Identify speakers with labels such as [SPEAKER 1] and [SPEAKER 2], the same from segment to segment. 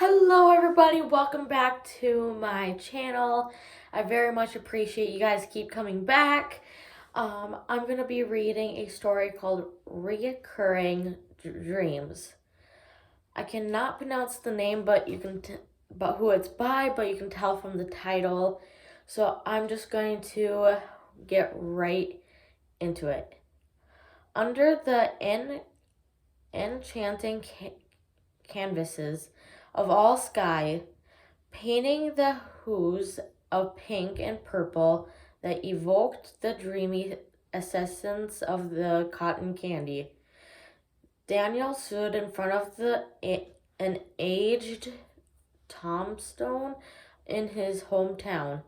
[SPEAKER 1] Hello everybody, welcome back to my channel. I very much appreciate you guys keep coming back. I'm going to be reading a story called Reoccurring Dreams. I cannot pronounce the name, but but who it's by, but you can tell from the title. So I'm just going to get right into it. Under the enchanting canvases of all sky, painting the hues of pink and purple that evoked the dreamy essence of the cotton candy. Daniel stood in front of an aged tombstone in his hometown.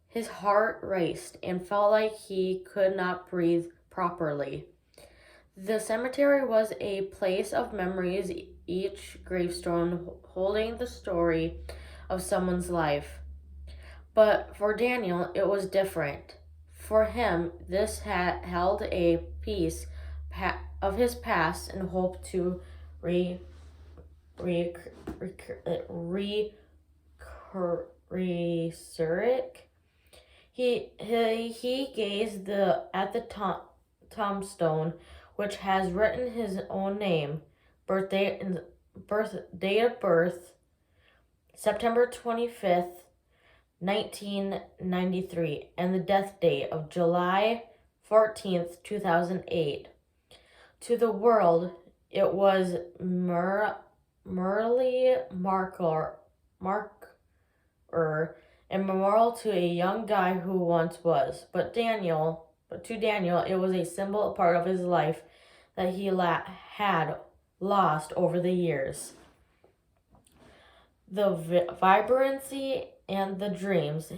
[SPEAKER 1] His heart raced and felt like he could not breathe properly. The cemetery was a place of memories, each gravestone holding the story of someone's life. But for Daniel, it was different. For him, this had held a piece of his past and hoped to resurrect. He gazed at the tombstone, which has written his own name, date of birth, September 25th, 1993, and the death date of July 14th, 2008. To the world, it was merely marker, a memorial to a young guy who once was. But to Daniel, it was a symbol, a part of his life that he had lost over the years. The vibrancy and the dreams,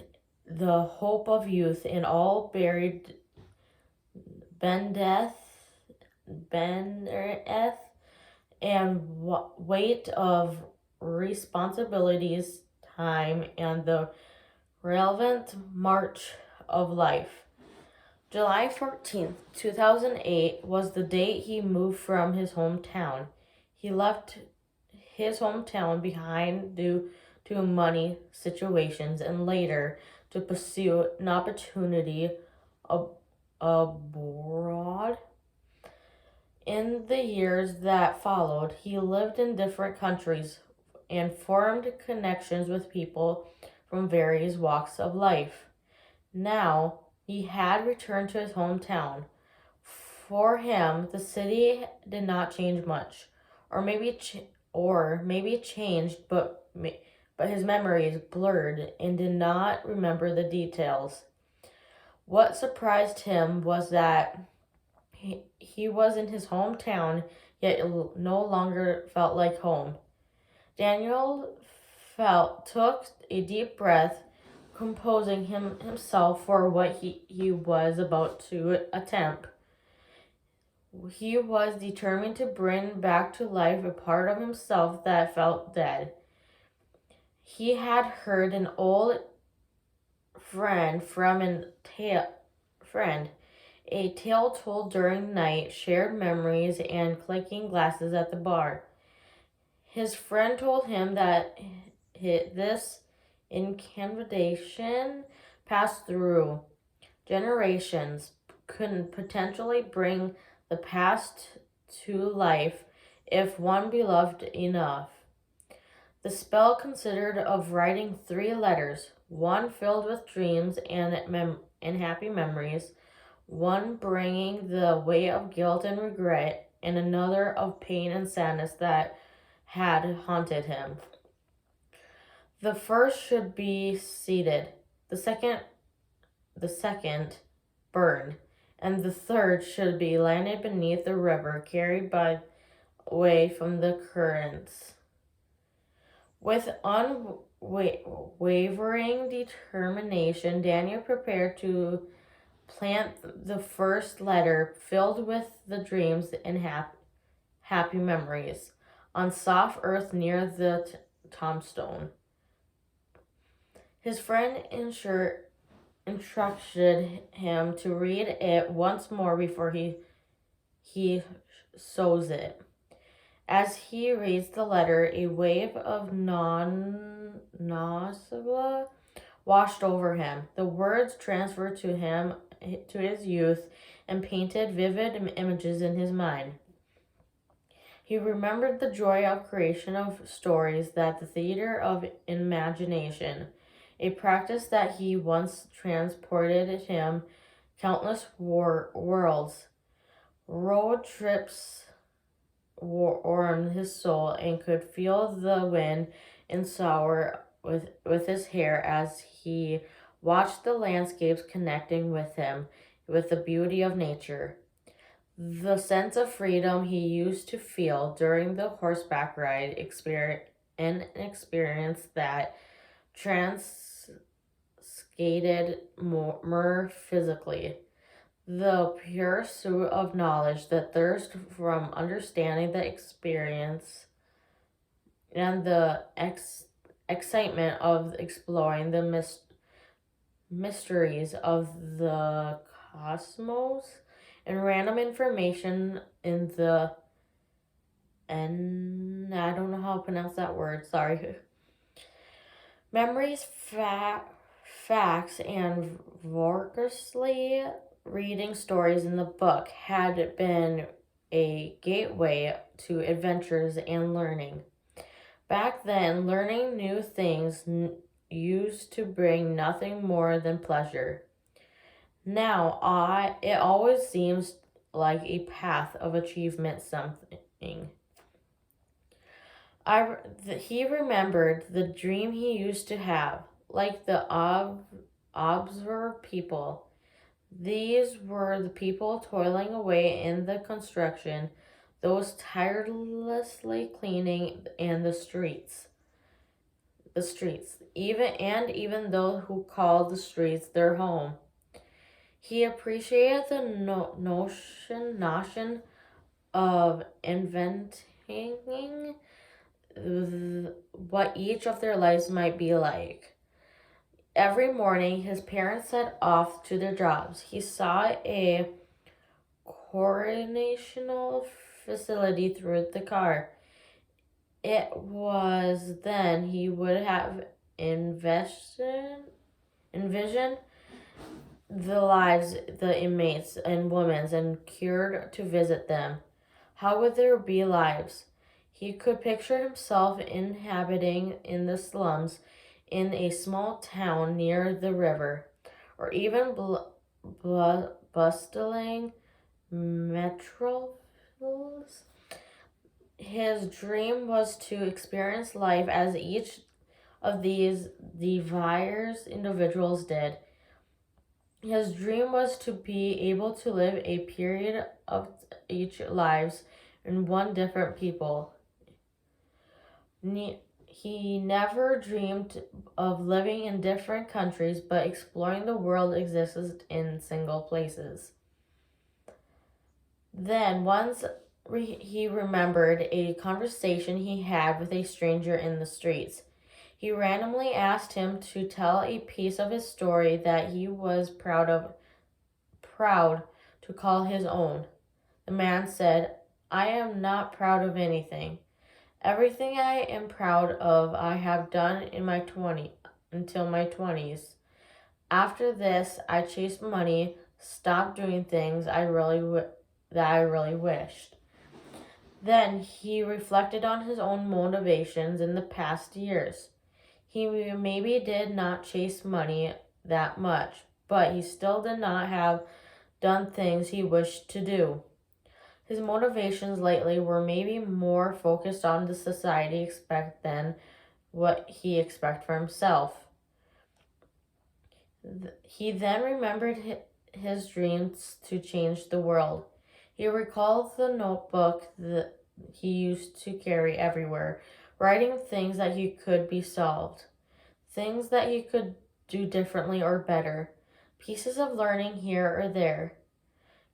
[SPEAKER 1] the hope of youth in all buried Bendeth and weight of responsibilities, time, and the relevant march of life. July 14th, 2008 was the date he moved from his hometown. He left his hometown behind due to money situations and later to pursue an opportunity abroad. In the years that followed, he lived in different countries and formed connections with people from various walks of life. Now, he had returned to his hometown. For him, the city did not change much, or maybe it changed, but his memories blurred and did not remember the details. What surprised him was that he was in his hometown, yet it no longer felt like home. Daniel took a deep breath, composing himself for what he was about to attempt. He was determined to bring back to life a part of himself that felt dead. He had heard an old friend a tale told during the night, shared memories, and clinking glasses at the bar. His friend told him that this incantation passed through generations, could potentially bring the past to life if one beloved enough. The spell consisted of writing 3 letters, one filled with dreams and happy memories, one bringing the weight of guilt and regret, and another of pain and sadness that had haunted him. The first should be seated, the second burned, and the third should be landed beneath the river, carried away from the currents. With unwavering determination, Daniel prepared to plant the first letter, filled with the dreams and happy memories, on soft earth near the tombstone. His friend instructed him to read it once more before he sows it. As he reads the letter, a wave of nausea washed over him. The words transferred to him, to his youth, and painted vivid images in his mind. He remembered the joy of creation of stories, that the theater of imagination, a practice that he once transported him countless worlds. Road trips warmed his soul and could feel the wind and sour with his hair as he watched the landscapes connecting with him with the beauty of nature. The sense of freedom he used to feel during the horseback ride an experience that transcended more physically. The pursuit of knowledge, the thirst from understanding the experience, and the excitement of exploring the mysteries of the cosmos, and random information in the and I don't know how to pronounce that word, sorry. Memories, facts, and voraciously reading stories in the book had been a gateway to adventures and learning. Back then, learning new things used to bring nothing more than pleasure. Now, it always seems like a path of achievement something. He remembered the dream he used to have, like the observer people. These were the people toiling away in the construction, those tirelessly cleaning and the streets, even those who called the streets their home. He appreciated the notion of inventing what each of their lives might be like. Every morning, his parents set off to their jobs. He saw a coronational facility through the car. It was then he would have envisioned the lives the inmates and women and cured to visit them. How would their be lives? He could picture himself inhabiting in the slums in a small town near the river, or even bustling metropolis. His dream was to experience life as each of these diverse individuals did. His dream was to be able to live a period of each lives in one different people. He never dreamed of living in different countries, but exploring the world existed in single places. Then once he remembered a conversation he had with a stranger in the streets. He randomly asked him to tell a piece of his story that he was proud to call his own. The man said, "I am not proud of anything. Everything I am proud of I have done until my 20s. After this, I chased money, stopped doing things that I really wished." Then he reflected on his own motivations in the past years. He maybe did not chase money that much, but he still did not have done things he wished to do. His motivations lately were maybe more focused on the society expect than what he expect for himself. He then remembered his dreams to change the world. He recalled the notebook that he used to carry everywhere, writing things that he could be solved, things that he could do differently or better, pieces of learning here or there,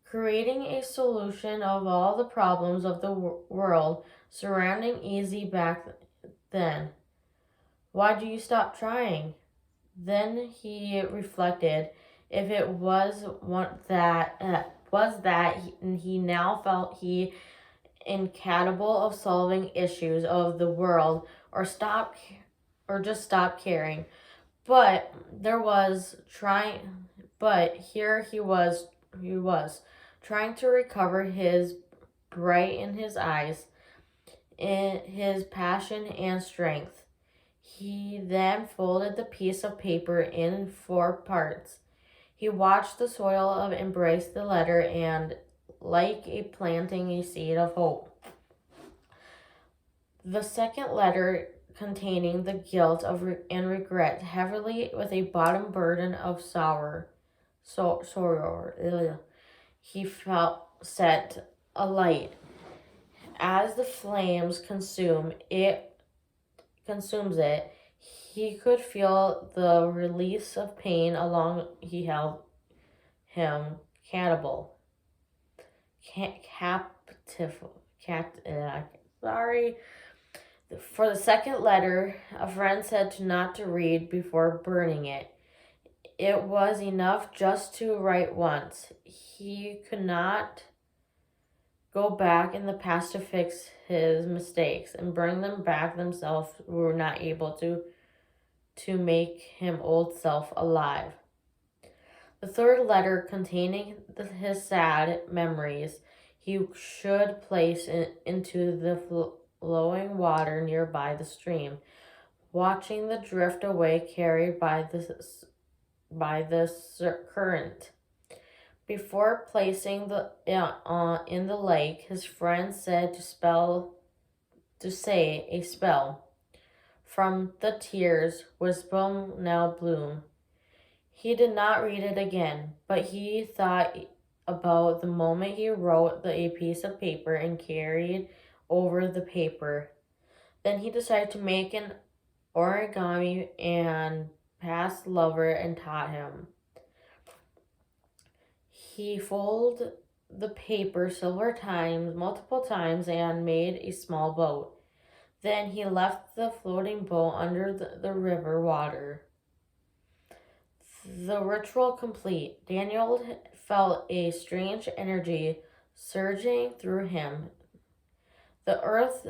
[SPEAKER 1] creating a solution of all the problems of the world surrounding easy back then. Why do you stop trying? Then he reflected if it was that he now felt he incapable of solving issues of the world or just stop caring. But there was trying but here he was trying to recover his bright in his eyes, in his passion and strength. He then folded the piece of paper in 4 parts. He watched the soil of embrace the letter and, like a planting a seed of hope. The second letter, containing the guilt and regret, heavily with a bottom burden of sorrow, he felt set alight. As the flames consumes it, he could feel the release of pain along he held him captive. Sorry. For the second letter, a friend said not to read before burning it. It was enough just to write once. He could not go back in the past to fix his mistakes and bring them back themselves were not able to make him old self alive. The third letter, containing his sad memories, he should place into the flowing water nearby the stream, watching the drift away carried by the current. Before placing in the lake, his friend said to say a spell. From the tears wisdom now bloom. He did not read it again, but he thought about the moment he wrote a piece of paper and carried over the paper. Then he decided to make an origami and past lover and taught him. He folded the paper multiple times and made a small boat. Then he left the floating boat under the river water. The ritual complete, Daniel felt a strange energy surging through him. The earth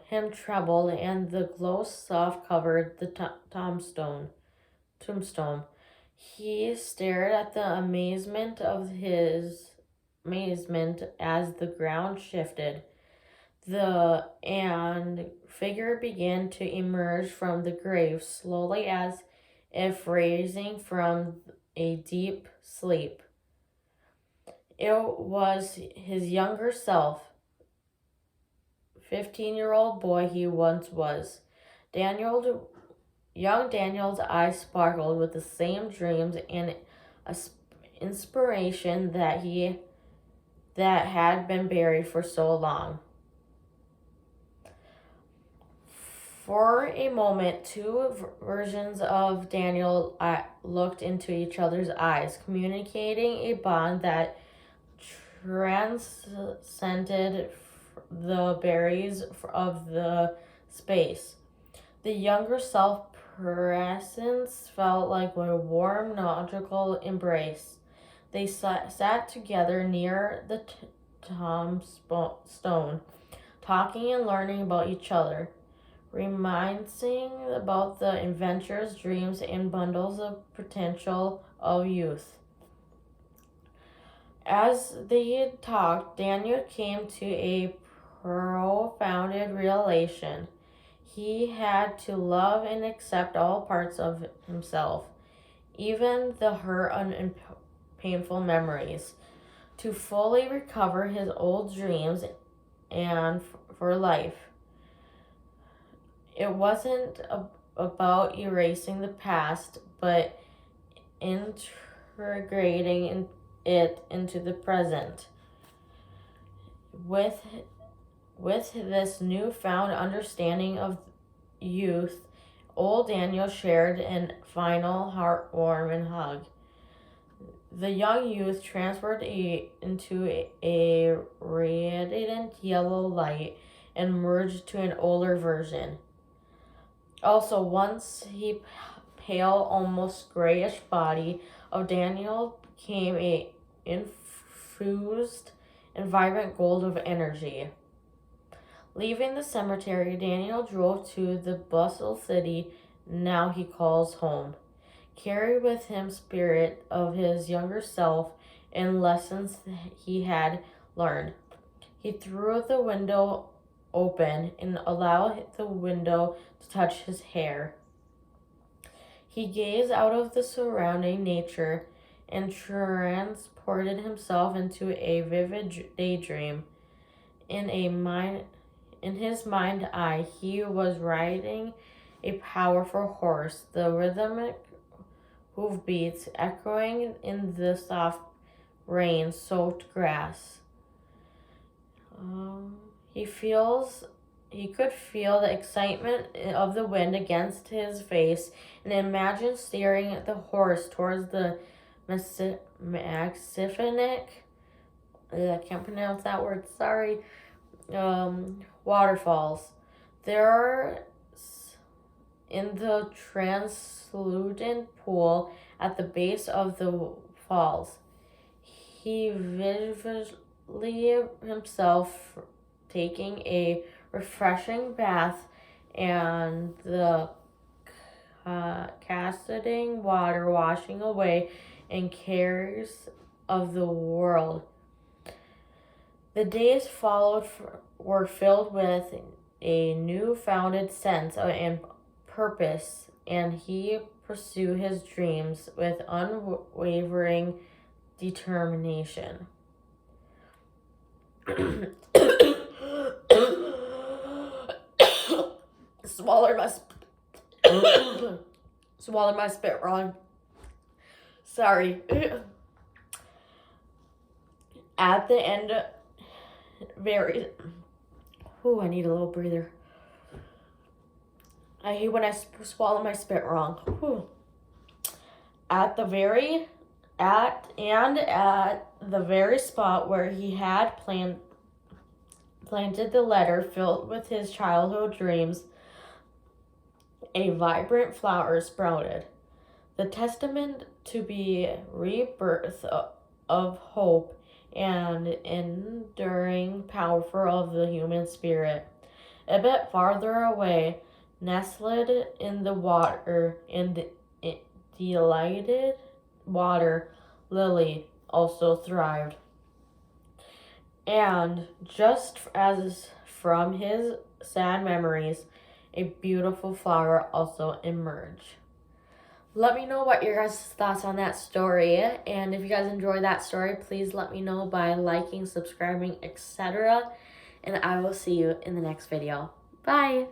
[SPEAKER 1] him trembled, and the glow soft covered the tombstone. He stared at the amazement as the ground shifted. And figure began to emerge from the grave slowly, as if raising from a deep sleep. It was his younger self, 15-year-old boy he once was. Young Daniel's eyes sparkled with the same dreams and inspiration that had been buried for so long. For a moment, two versions of Daniel looked into each other's eyes, communicating a bond that transcended the barriers of the space. The younger self presence felt like a warm, magical embrace. They sat together near the tombstone, talking and learning about each other, reminiscing about the adventures, dreams, and bundles of potential of youth. As they talked, Daniel came to a profound realization. He had to love and accept all parts of himself, even the hurt and painful memories, to fully recover his old dreams and for life. It wasn't about erasing the past, but integrating it into the present. With this newfound understanding of youth, old Daniel shared a final heartwarming hug. The young youth transferred into a radiant yellow light and merged to an older version. Also, once he pale, almost grayish body of Daniel came a infused and vibrant gold of energy. Leaving the cemetery, Daniel drove to the bustle city now he calls home. Carried with him spirit of his younger self and lessons he had learned. He threw the window open and allowed the window to touch his hair. He gazed out of the surrounding nature and transported himself into a vivid daydream. In his mind eye, he was riding a powerful horse, the rhythmic hoofbeats echoing in the soft rain-soaked grass. He could feel the excitement of the wind against his face and imagined steering the horse towards the magnificent, I can't pronounce that word, sorry, waterfalls. There, in the translucent pool at the base of the falls, he visually himself taking a refreshing bath and the cascading water washing away and cares of the world. The days followed were filled with a new-founded sense and purpose, and he pursued his dreams with unwavering determination. Swallowed my spit wrong. Sorry. At the end, I need a little breather. I hate when I swallow my spit wrong. At the very spot where he had planted the letter filled with his childhood dreams, a vibrant flower sprouted, the testament to be rebirth of hope and enduring power of the human spirit. A bit farther away, nestled in the water, delighted water lily also thrived. And just as from his sad memories, a beautiful flower also emerged. Let me know what your guys' thoughts on that story. And if you guys enjoyed that story, please let me know by liking, subscribing, etc. And I will see you in the next video. Bye!